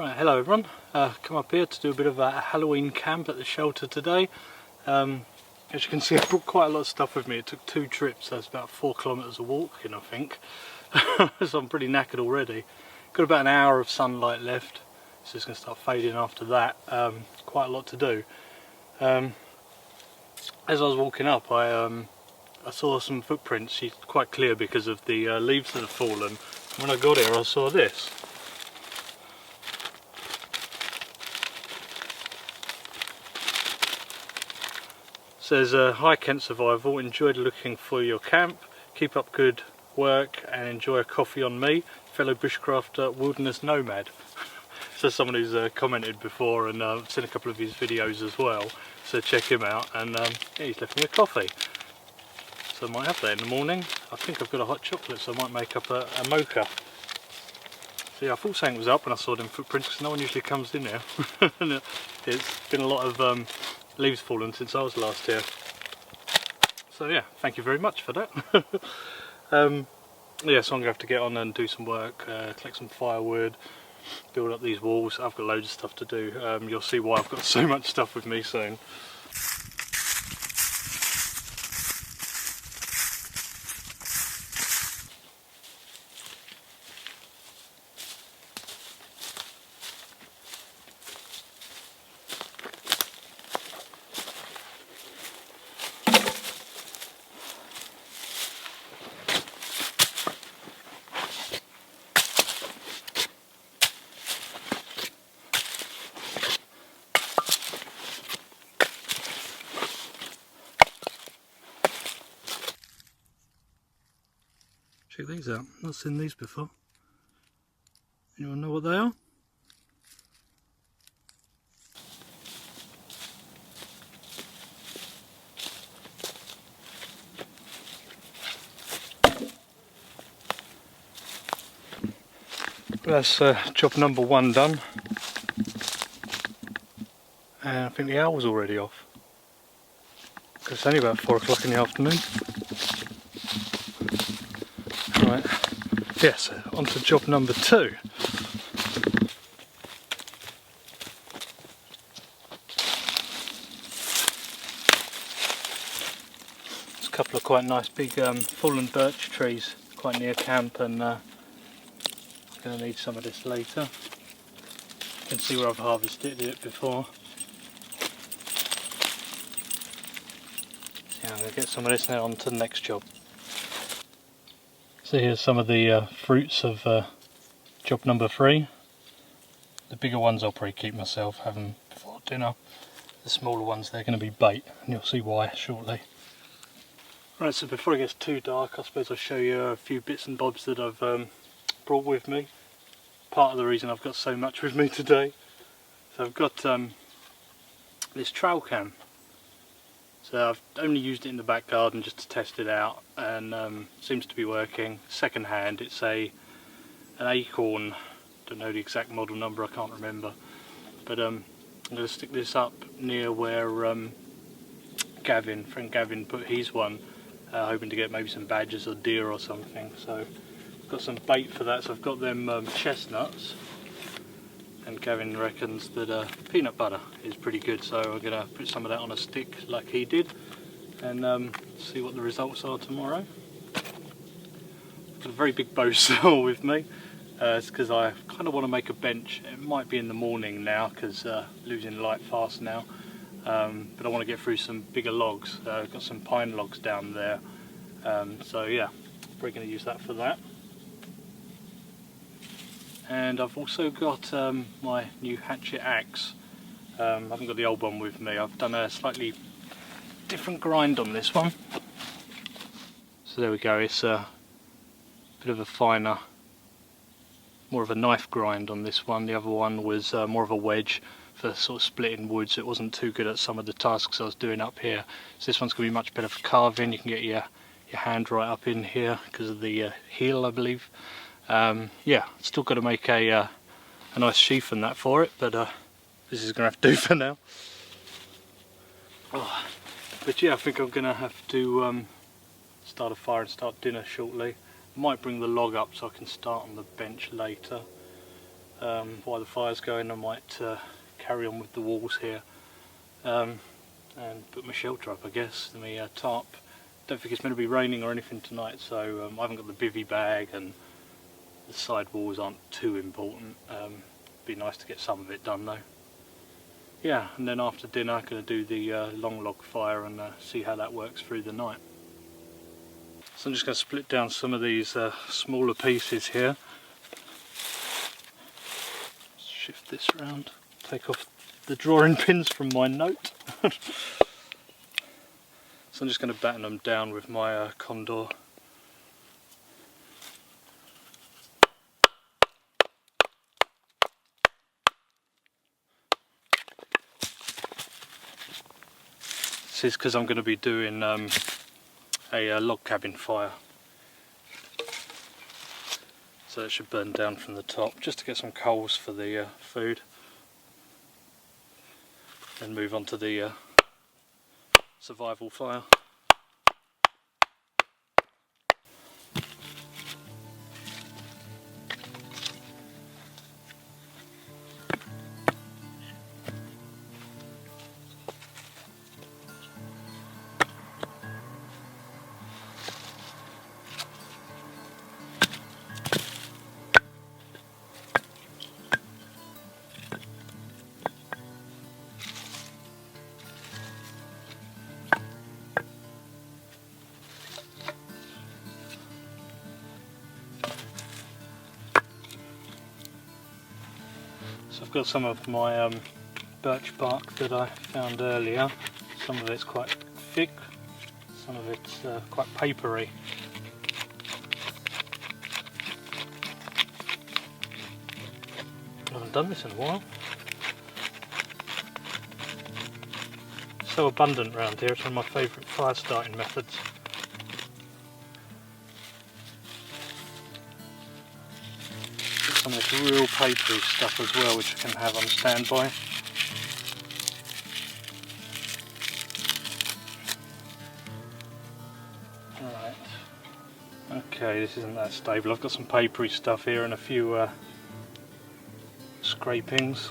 Right, hello everyone. Come up here to do a bit of a Halloween camp at the shelter today. As you can see, I brought quite a lot of stuff with me. It took 2 trips, so it's about 4 kilometres of walking, I think. So I'm pretty knackered already. Got about an hour of sunlight left, so it's going to start fading after that. Quite a lot to do. As I was walking up, I saw some footprints. She's quite clear because of the leaves that have fallen. When I got here, I saw this. It says, "Hi Kent Survival, enjoyed looking for your camp. Keep up good work and enjoy a coffee on me, fellow Bushcraft wilderness nomad." So someone who's commented before, and I've seen a couple of his videos as well, so check him out. And yeah, he's left me a coffee, so I might have that in the morning. I think I've got a hot chocolate, so I might make up a mocha. So yeah, I thought something was up when I saw them footprints, because no one usually comes in here. It's been a lot of leaves fallen since I was last here. So yeah, thank you very much for that. Yeah, so I'm going to have to get on and do some work, collect some firewood, build up these walls. I've got loads of stuff to do. You'll see why I've got so much stuff with me soon. Check these out, not seen these before. Anyone know what they are? That's job number 1 done. And I think the owl's already off. It's only about 4 o'clock in the afternoon. Right, yes, on to job number 2. There's a couple of quite nice big fallen birch trees quite near camp, and I'm going to need some of this later. You can see where I've harvested it before. So yeah, I'm going to get some of this now on to the next job. So here's some of the fruits of job number 3. The bigger ones I'll probably keep myself, have them before dinner. The smaller ones, they're going to be bait, and you'll see why shortly. Right, so before it gets too dark, I suppose I'll show you a few bits and bobs that I've brought with me. Part of the reason I've got so much with me today. So I've got this trail cam. So I've only used it in the back garden just to test it out, and seems to be working. Second hand, it's an Acorn, don't know the exact model number, I can't remember. But I'm going to stick this up near where friend Gavin put his one, hoping to get maybe some badgers or deer or something. So I've got some bait for that, so I've got them chestnuts. And Gavin reckons that peanut butter is pretty good, so I'm going to put some of that on a stick like he did, and see what the results are tomorrow. I've got a very big bow saw with me. It's because I kind of want to make a bench. It might be in the morning now because losing light fast now, but I want to get through some bigger logs. I've got some pine logs down there, so yeah, probably going to use that for that. And I've also got my new hatchet axe. I haven't got the old one with me. I've done a slightly different grind on this one. So there we go, it's a bit of a finer, more of a knife grind on this one. The other one was more of a wedge for sort of splitting wood, so it wasn't too good at some of the tasks I was doing up here. So this one's going to be much better for carving. You can get your hand right up in here because of the heel, I believe. Yeah, still got to make a nice sheath and that for it, but this is going to have to do for now. Oh, but yeah, I think I'm going to have to start a fire and start dinner shortly. I might bring the log up so I can start on the bench later. while the fire's going. I might carry on with the walls here and put my shelter up, I guess, my tarp. Don't think it's meant to be raining or anything tonight, so I haven't got the bivvy bag, and the side walls aren't too important. Be nice to get some of it done though. Yeah, and then after dinner I'm going to do the long log fire and see how that works through the night. So I'm just going to split down some of these smaller pieces here. Shift this around, take off the drawing pins from my note. So I'm just going to batten them down with my condor. This is because I'm going to be doing a log cabin fire. So it should burn down from the top, just to get some coals for the food. Then move on to the survival fire. So I've got some of my birch bark that I found earlier. Some of it's quite thick, some of it's quite papery. I haven't done this in a while. So abundant around here, it's one of my favourite fire starting methods. Some of this real papery stuff as well, which I can have on standby. Right. Okay, this isn't that stable. I've got some papery stuff here and a few scrapings.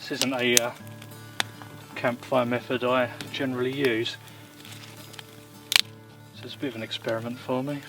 This isn't a campfire method I generally use, so it's a bit of an experiment for me.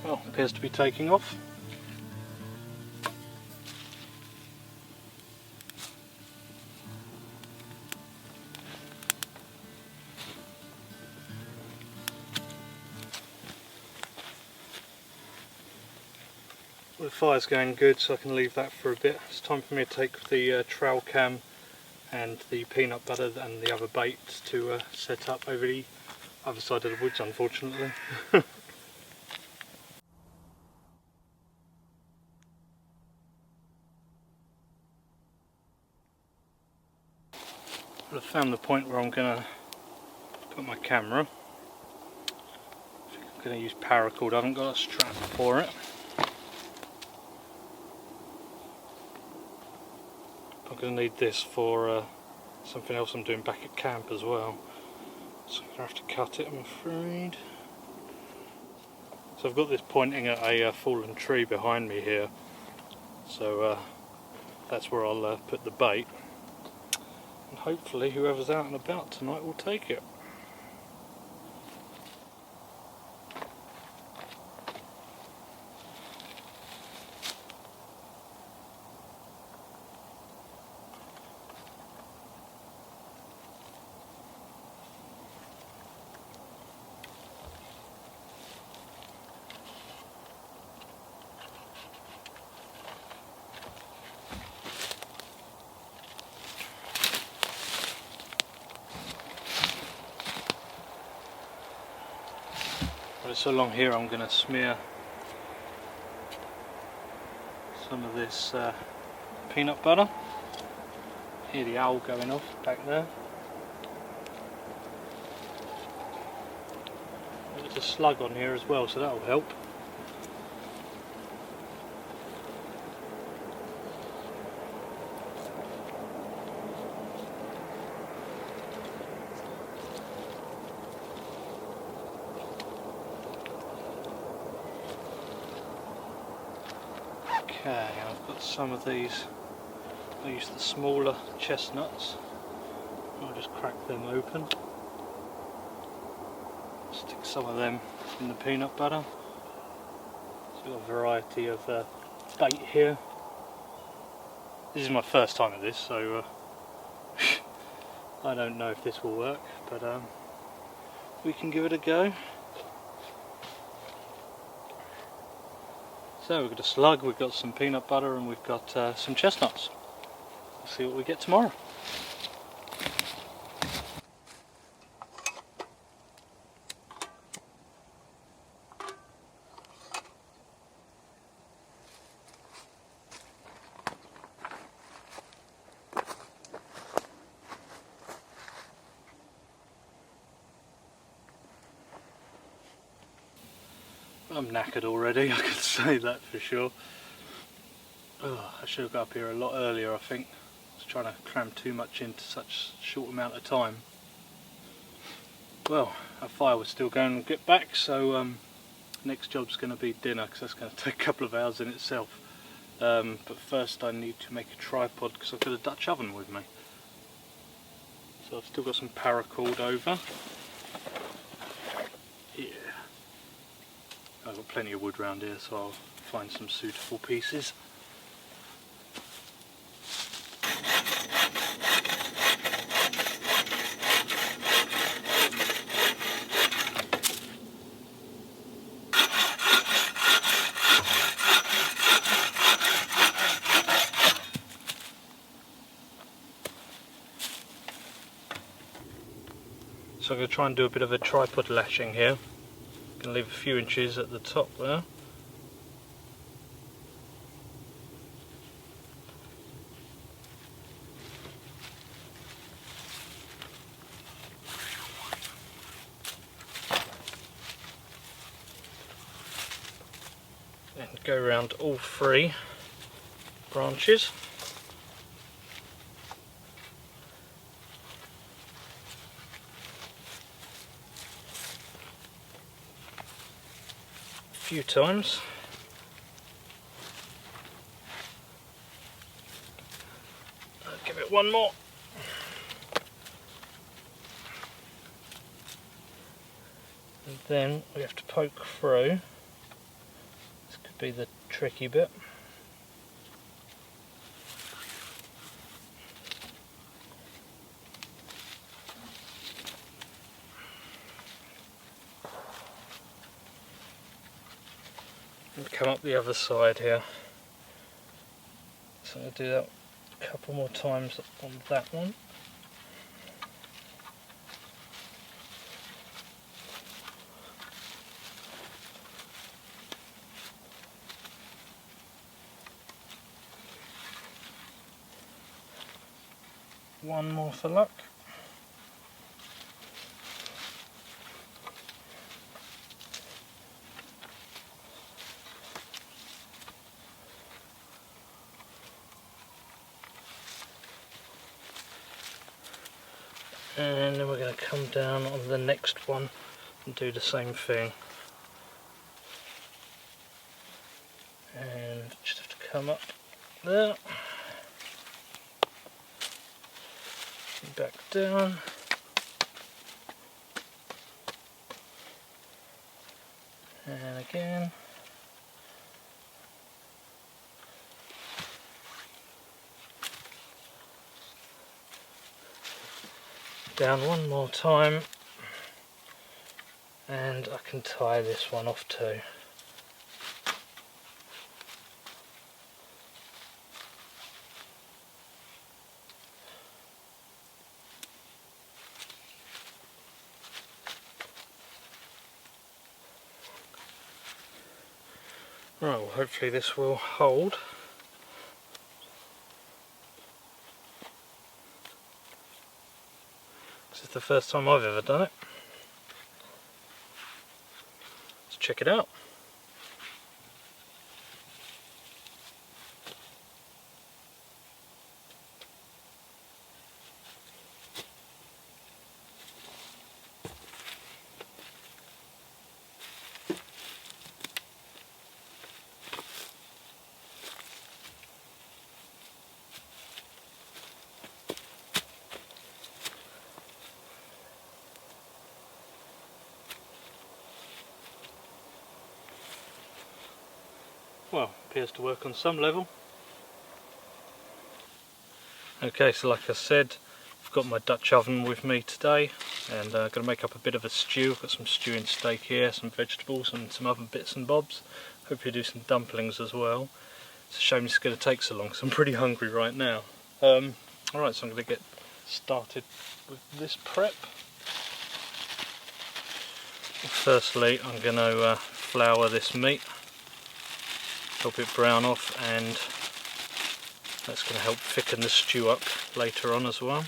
Well, appears to be taking off. Well, the fire's going good, so I can leave that for a bit. It's time for me to take the trail cam and the peanut butter and the other bait to set up over the other side of the woods, unfortunately. I've found the point where I'm going to put my camera. I'm going to use paracord. I haven't got a strap for it. I'm going to need this for something else I'm doing back at camp as well. So I'm going to have to cut it, I'm afraid. So I've got this pointing at a fallen tree behind me here. So that's where I'll put the bait. And hopefully whoever's out and about tonight will take it. So along here I'm going to smear some of this peanut butter. Hear the owl going off back there. There's a slug on here as well, so that'll help. Okay, I've got some of these. I use the smaller chestnuts. I'll just crack them open. Stick some of them in the peanut butter. So we've got a variety of bait here. This is my first time at this, so I don't know if this will work, but we can give it a go. So we've got a slug, we've got some peanut butter, and we've got some chestnuts. We'll see what we get tomorrow. I'm knackered already, I can say that for sure. Oh, I should have got up here a lot earlier, I think. I was trying to cram too much into such a short amount of time. Well, our fire was still going to get back, so next job's going to be dinner, because that's going to take a couple of hours in itself. But first I need to make a tripod, because I've got a Dutch oven with me. So I've still got some paracord over. Yeah. I've got plenty of wood around here, so I'll find some suitable pieces. So I'm going to try and do a bit of a tripod lashing here. I'm going to leave a few inches at the top there. And go around all three branches. A few times. I'll give it one more. And then we have to poke through. This could be the tricky bit. And come up the other side here. So I'll do that a couple more times on that one. One more for luck. And then we're going to come down on the next one and do the same thing. And just have to come up there, and back down, and again, down one more time, and I can tie this one off too. Right, well hopefully this will hold. This is the first time I've ever done it. Let's check it out. Well, appears to work on some level. Okay, so like I said, I've got my Dutch oven with me today, and I'm going to make up a bit of a stew. I've got some stewing steak here, some vegetables and some other bits and bobs. Hopefully do some dumplings as well. It's a shame it's going to take so long because I'm pretty hungry right now. Alright, so I'm going to get started with this prep. Firstly, I'm going to flour this meat, help it brown off, and that's going to help thicken the stew up later on as well.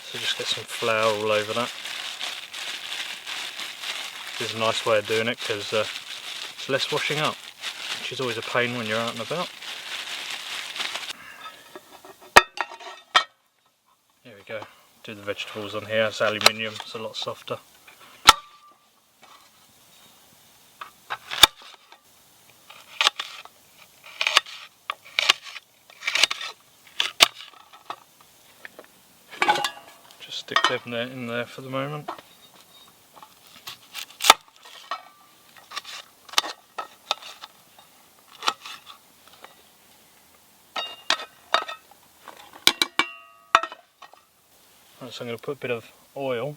So just get some flour all over that. This is a nice way of doing it because it's less washing up, which is always a pain when you're out and about. Here we go. Do the vegetables on here. It's aluminium, it's a lot softer. Just stick them in there for the moment. Right, so I'm going to put a bit of oil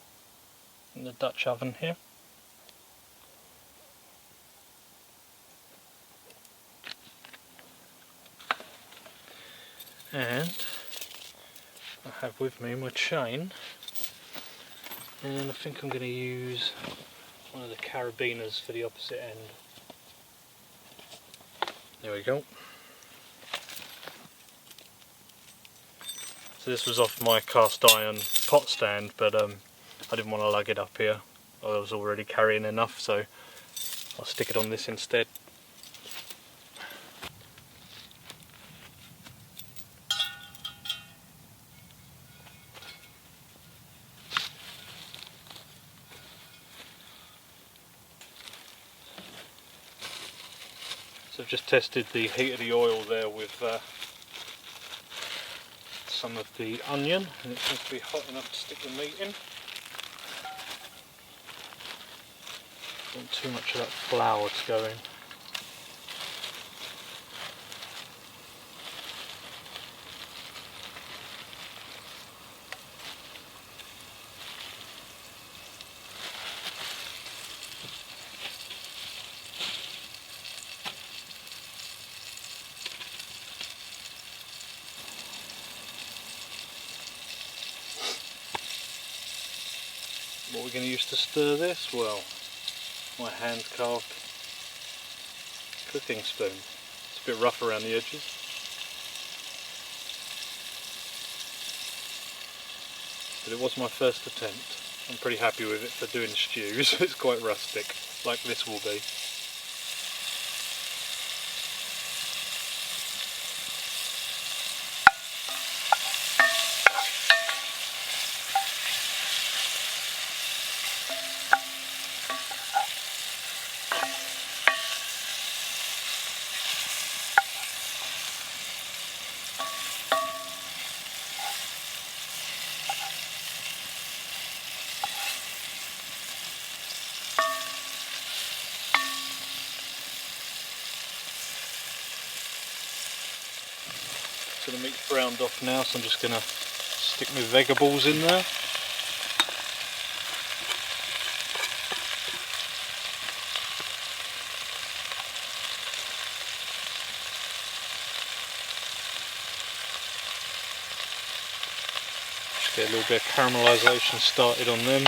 in the Dutch oven here. And I have with me my chain, and I think I'm going to use one of the carabiners for the opposite end. There we go. So this was off my cast iron pot stand, but I didn't want to lug it up here. I was already carrying enough, so I'll stick it on this instead. So I've just tested the heat of the oil there with some of the onion, and it seems to be hot enough to stick the meat in. Don't want too much of that flour to go in. What we're going to use to stir this? Well, my hand carved cooking spoon. It's a bit rough around the edges. But it was my first attempt. I'm pretty happy with it for doing stews. It's quite rustic, like this will be. So the meat's browned off now, so I'm just going to stick my vegetables in there. Just get a little bit of caramelisation started on them.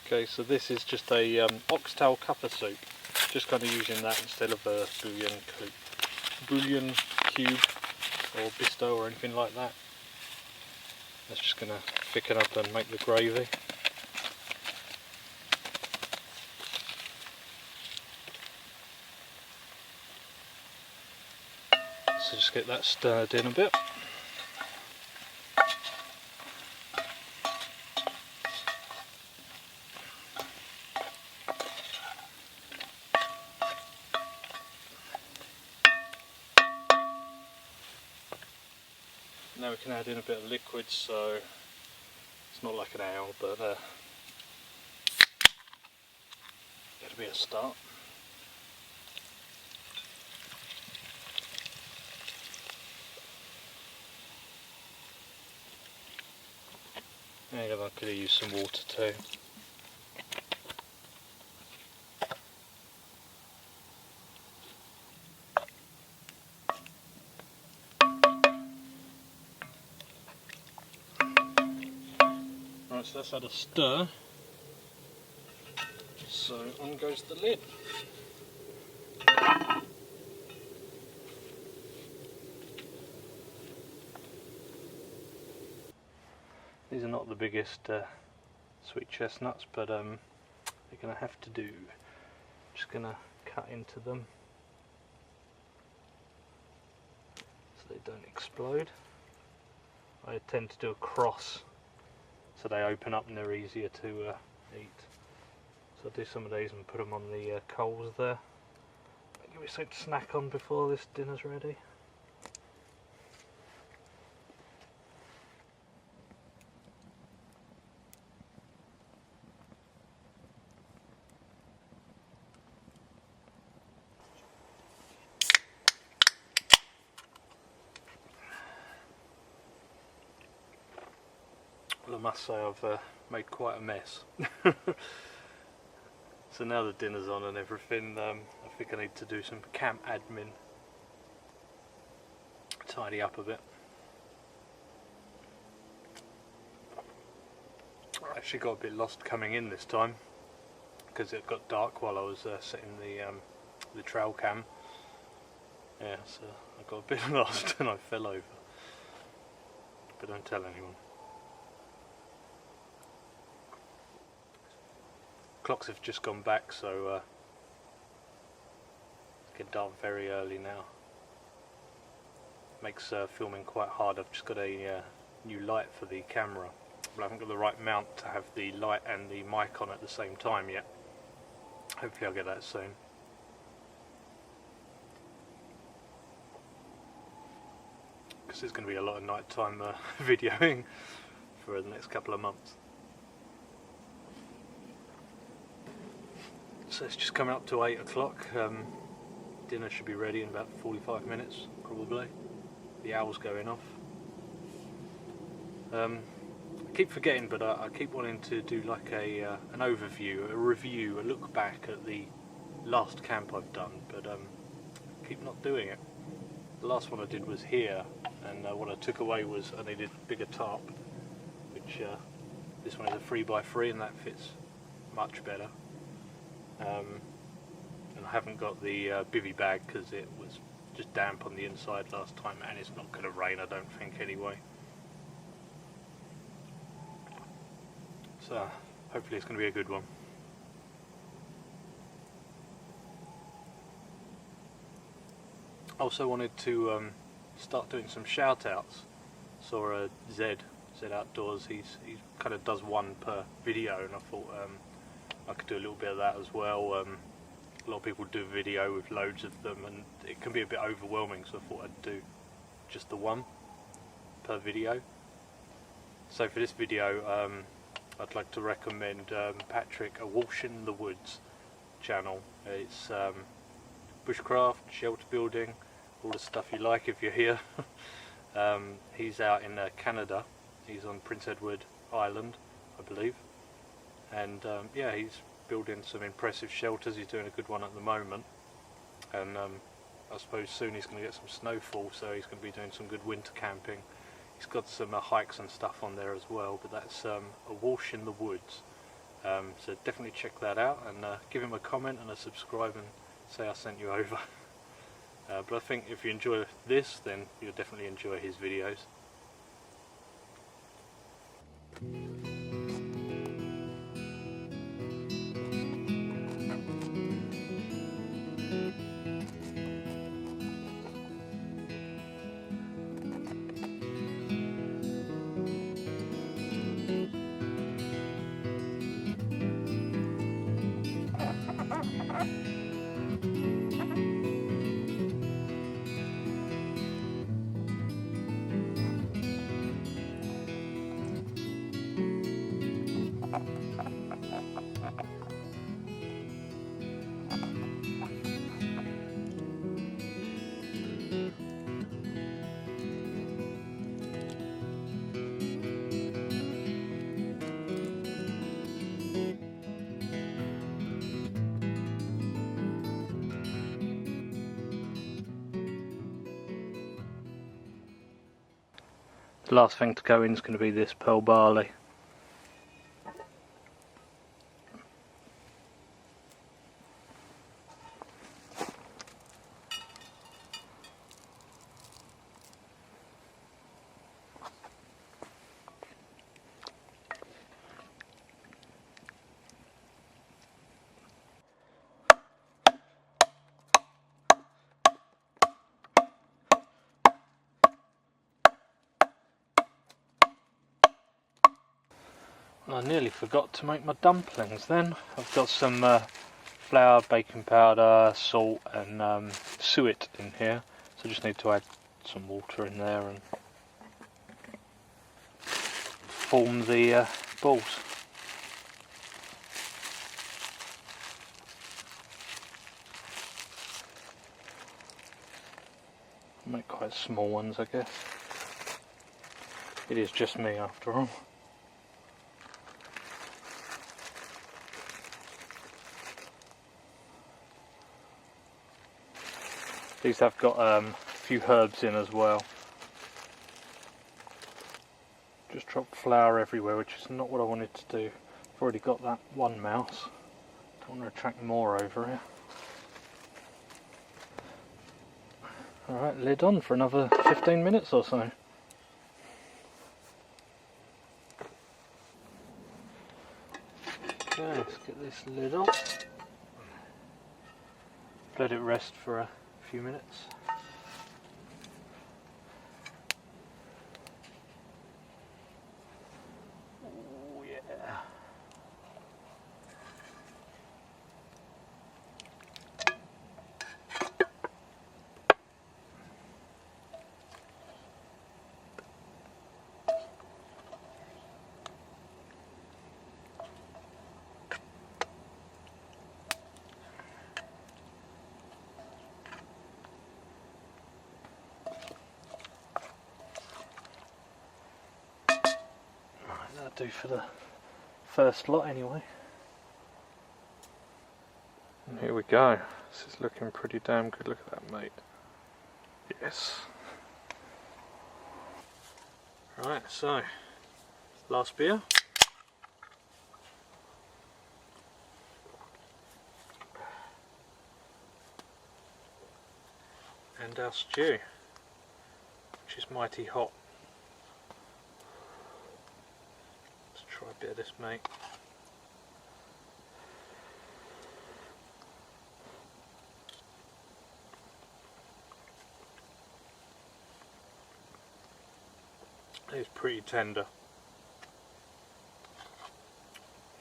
Okay, so this is just a oxtail cuppa soup, just kind of using that instead of a bouillon cube or bisto or anything like that. That's just going to thicken up and make the gravy. So just get that stirred in a bit. Now we can add in a bit of liquid, so it's not like an ale, but it'll be a start. And I could use some water too. Right, so that's had a stir. So on goes the lid. These are not the biggest sweet chestnuts, but they're going to have to do. Just going to cut into them so they don't explode. I tend to do a cross so they open up and they're easier to eat. So I'll do some of these and put them on the coals there. Give me something to snack on before this dinner's ready. Well, I must say I've made quite a mess. So now the dinner's on and everything, I think I need to do some camp admin. Tidy up a bit. I actually got a bit lost coming in this time because it got dark while I was setting the trail cam. Yeah, so I got a bit lost and I fell over. But don't tell anyone. Clocks have just gone back, so it's getting dark very early now. Makes filming quite hard. I've just got a new light for the camera, but I haven't got the right mount to have the light and the mic on at the same time yet. Hopefully I'll get that soon. Because there's going to be a lot of nighttime videoing for the next couple of months. So it's just coming up to 8 o'clock. Dinner should be ready in about 45 minutes, probably. The owl's going off. I keep forgetting, but I keep wanting to do like an overview, a review, a look back at the last camp I've done, but I keep not doing it. The last one I did was here, and what I took away was I needed a bigger tarp, which This one is a 3x3 and that fits much better. And I haven't got the bivvy bag because it was just damp on the inside last time, and it's not going to rain, I don't think, anyway. So hopefully it's going to be a good one. I also wanted to start doing some shout outs. Saw Zed Outdoors, he kind of does one per video, and I thought I could do a little bit of that as well. A lot of people do video with loads of them and it can be a bit overwhelming, so I thought I'd do just the one per video. So for this video I'd like to recommend Patrick, A Walsh in the Woods channel. It's bushcraft, shelter building, all the stuff you like if you're here. He's out in Canada, he's on Prince Edward Island I believe, and yeah, he's building some impressive shelters. He's doing a good one at the moment, and I suppose soon he's going to get some snowfall, so he's going to be doing some good winter camping. He's got some hikes and stuff on there as well, but that's A Walsh in the Woods. So definitely check that out, and give him a comment and a subscribe and say I sent you over. But I think if you enjoy this, then you'll definitely enjoy his videos. The last thing to go in is going to be this pearl barley. I nearly forgot to make my dumplings then. I've got some flour, baking powder, salt and suet in here, so I just need to add some water in there and form the balls. Make quite small ones, I guess. It is just me after all. These have got a few herbs in as well. Just drop flour everywhere, which is not what I wanted to do. I've already got that one mouse. Don't want to attract more over here. Alright, lid on for another 15 minutes or so. Okay, let's get this lid off. Let it rest for a few minutes. Oh yeah. That'll do for the first lot anyway. And here we go. This is looking pretty damn good. Look at that, mate. Yes. Right, so last beer. and our stew, which is mighty hot. Let's try a bit of this, mate. It's pretty tender.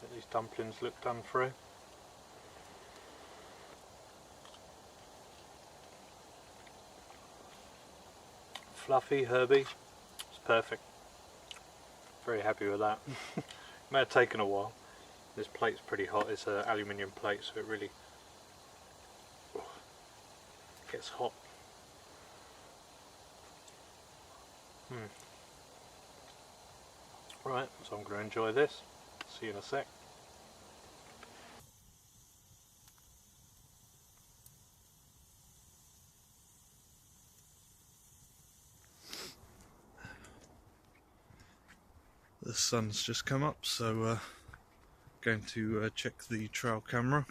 Let these dumplings look done through. Fluffy, herby, it's perfect. Very happy with that. It may have taken a while. This plate's pretty hot, it's an aluminium plate, so it really gets hot. Right, so I'm going to enjoy this. See you in a sec. The sun's just come up, so going to check the trail camera.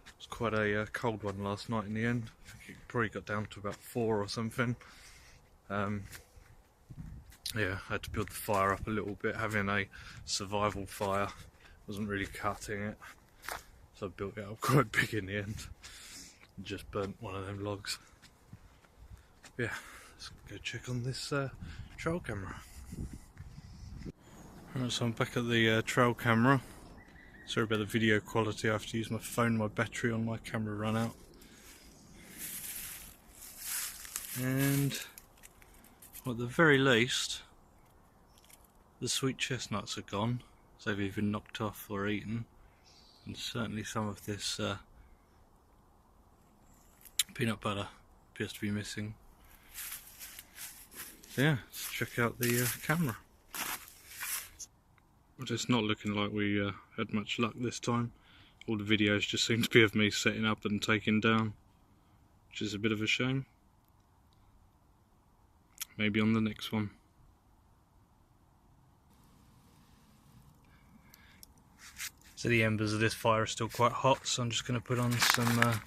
It was quite a cold one last night in the end. I think it probably got down to about 4 or something. Yeah, I had to build the fire up a little bit. Having a survival fire wasn't really cutting it, so I built it up quite big in the end. Just burnt one of them logs. Yeah, let's go check on this trail camera. Right, so I'm back at the trail camera. Sorry about the video quality, I have to use my phone, my battery on my camera run out. And well, at the very least, the sweet chestnuts are gone, so they've either knocked off or eaten, and certainly some of this peanut butter appears to be missing. So yeah, let's check out the camera. But it's not looking like we had much luck this time. All the videos just seem to be of me setting up and taking down, which is a bit of a shame. Maybe on the next one. So the embers of this fire are still quite hot, so I'm just going to put on some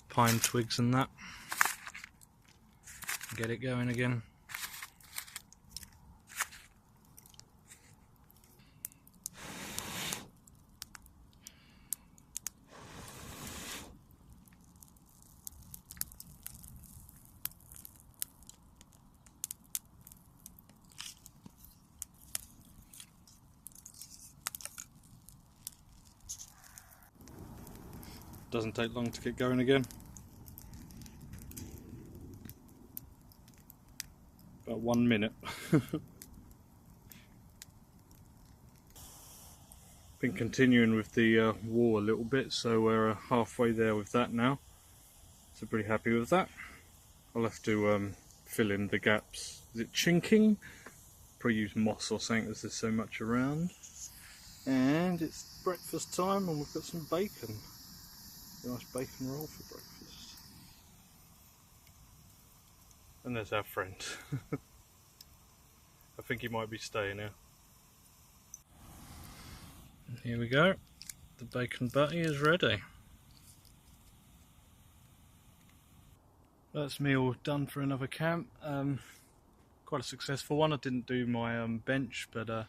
pine twigs and that. Get it going again. Doesn't take long to get going again. About 1 minute. Been continuing with the wall a little bit, so we're halfway there with that now. So pretty happy with that. I'll have to fill in the gaps. Is it chinking? Probably use moss or something as there's so much around. And it's breakfast time and we've got some bacon. A nice bacon roll for breakfast. And there's our friend. I think he might be staying now. And here we go. The bacon butty is ready. That's me all done for another camp. Quite a successful one. I didn't do my bench, but you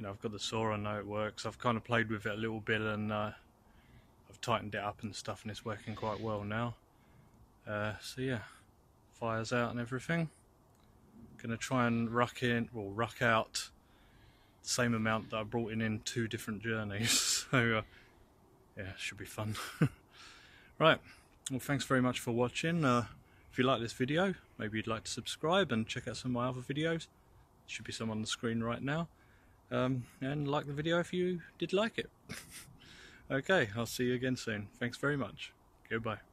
know, I've got the saw, I know it works. I've kind of played with it a little bit and I've tightened it up and stuff, and it's working quite well now. So yeah, fire's out and everything. Gonna try and ruck out the same amount that I brought in 2 different journeys. So yeah, it should be fun. Right, well thanks very much for watching. If you like this video, maybe you'd like to subscribe and check out some of my other videos. Should be some on the screen right now. And like the video if you did like it. Okay, I'll see you again soon. Thanks very much. Goodbye.